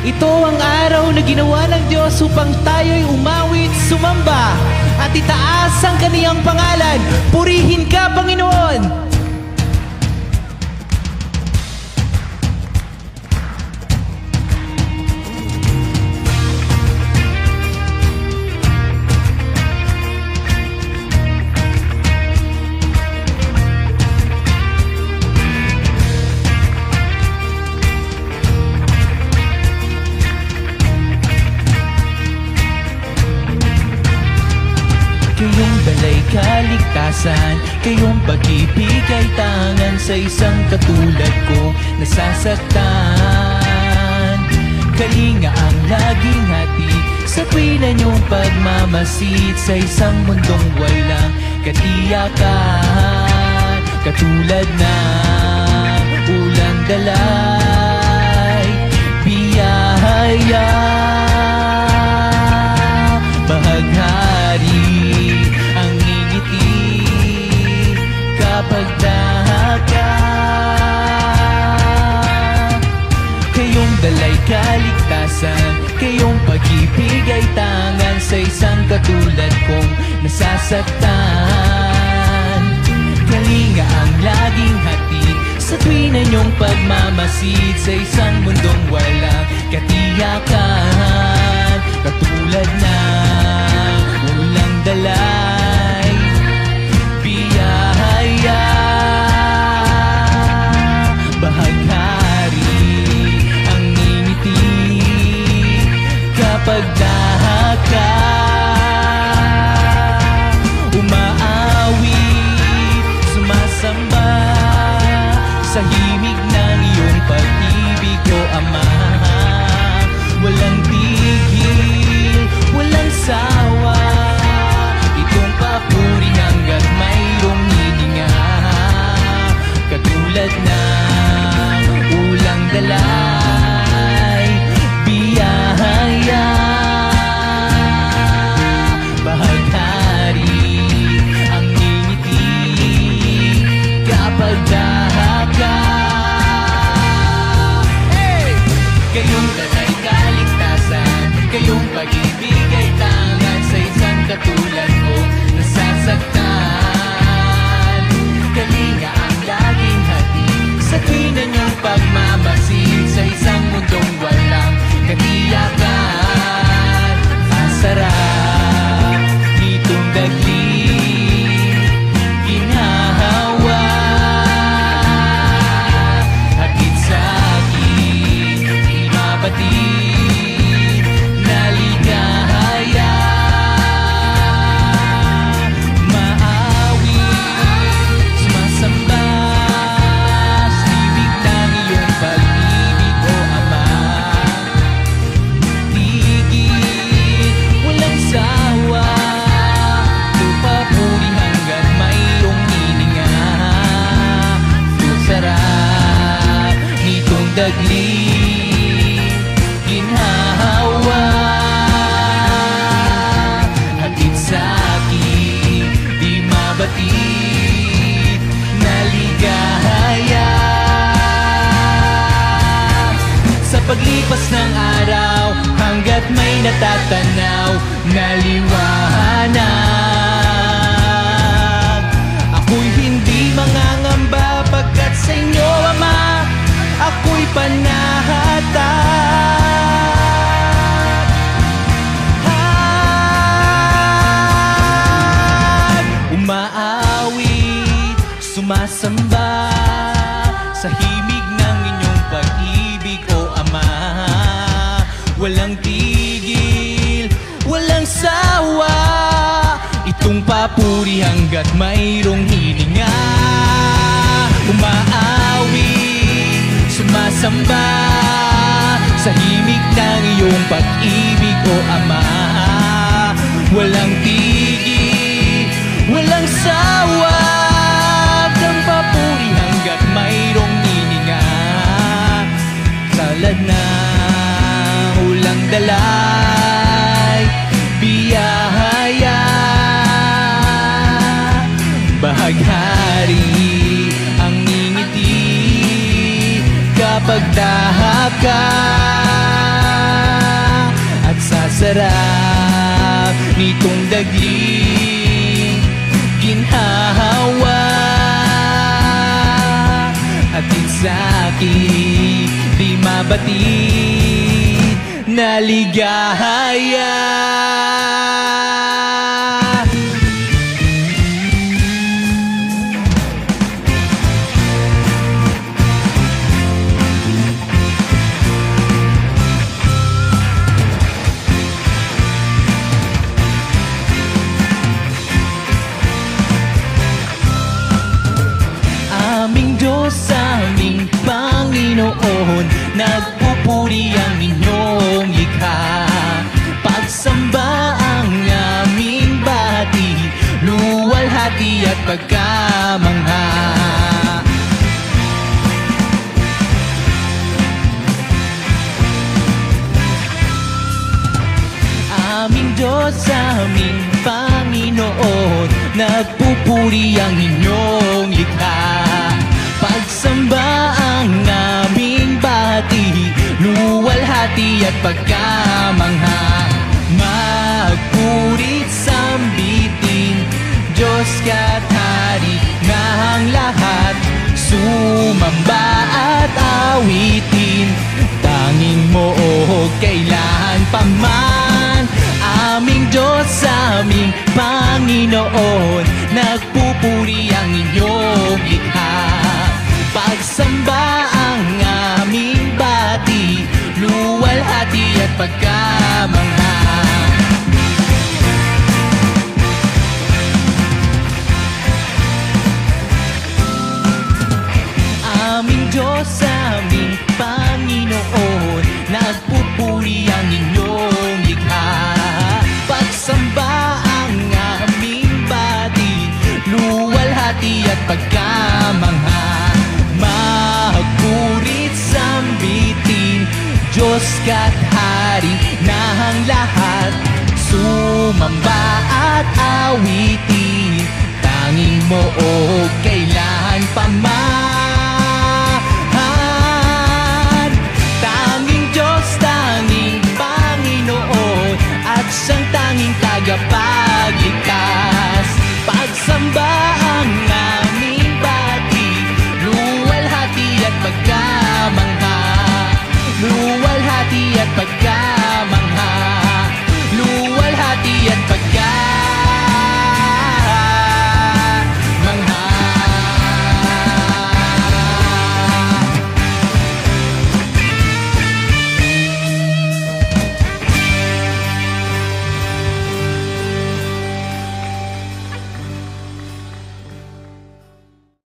Ito ang araw na ginawa ng Diyos upang tayo'y umawit, sumamba at itaas ang kaniyang pangalan. Purihin ka, Panginoon! Kayong dalay kaligtasan, kayong pag-ibig ay tangan sa isang katulad kong nasasaktan. Kalinga ang laging hatid sa tuwi na niyong pagmamasid sa isang mundong walang katiyakan. Katulad ng ulang dalay, biyaya, bahaghari ang ngingiti kapag dahaga. Kayong dalay kaligtasan, kayong pag-ibig ay tangan sa isang katulad kong nasasaktan. Kalinga ang laging hatid sa tuwi na niyong pagmamasid sa isang mundong walang katiyakan. Katulad ng ulang dalay, biyaya, bahaghari ang ngingiti kapag dahaga. Umaawit, sumasamba sa himig ng iyong pag-ibig, O Ama. Walang tigil, walang sawa, itong papuri hanggat mayroong hininga. Katulad ng ulang dalay, biyaya, bahaghari ang ngingiti kapag dahaga. Hey! Kayong dalay kaligtasan, kayong pag-ibig ay tangan sa isang katulad kong nasasaktan. Kalinga ang laging hatid sa tuwi na niyong pagmamasid sa isang mundong walang katiyakan. Ang sarap nitong daglig, ginhahawa, hatid sa akin, imabatid na ligaya. Maawit, sumasamba sa ibig ng iyong pag-ibig, O Ama. Tigil, walang sawa, tupapuri hanggat mayroong hininga. Yung sarap nitong daglig, ginhahawa, hatid sa akin, di mabatid na ligaya. Sa paglipas ng araw, hanggat may natatanaw na liwanag, ako'y hindi mangangamba pagkat sa inyo, Ama, ako'y panatag. Umaawit, sumasamba sa himig ng inyong pag-ibig, O Ama. Walang tigil, walang sawa, itong papuri hanggat mayroong hininga. Umaawit, sumasamba sa himig ng iyong pag-ibig, O Ama. Walang tigil, walang sawa, itong papuri hanggat mayroong hininga. Salad na ulang dalay, biyaya, bahaghari ang ngingiti kapag dahaga. sa sarap nitong daglig ginhawa. Hatid sa'kin di mabatid na ligaya. Aming Diyos, aming Panginoon, nagpupuri ang inyong likha. Pagsamba ang aming bati, luwalhati at pagkamangha. Aming Diyos, aming Panginoon, nagpupuri ang inyong likha. Pagsamba ang aming bati, luwalhati at pagkamangha. Magpurit sambitin, Diyos ka't Hari ng lahat. Sumamba at awitin, tanging mo o kailan pa man. Aming Diyos, aming Panginoon, nagpupuri ang inyong likha. Pagsamba ang aming bati, luwalhati at pagkamangha. Aming Diyos, aming Panginoon, nagpupuri ang inyong likha. Pagsamba ang aming bati, luwalhati at pagkamangha. Magpurit sambitin, Diyos ka't Hari ng lahat. Sumamba at awitin, tanging mo o kailan pa man.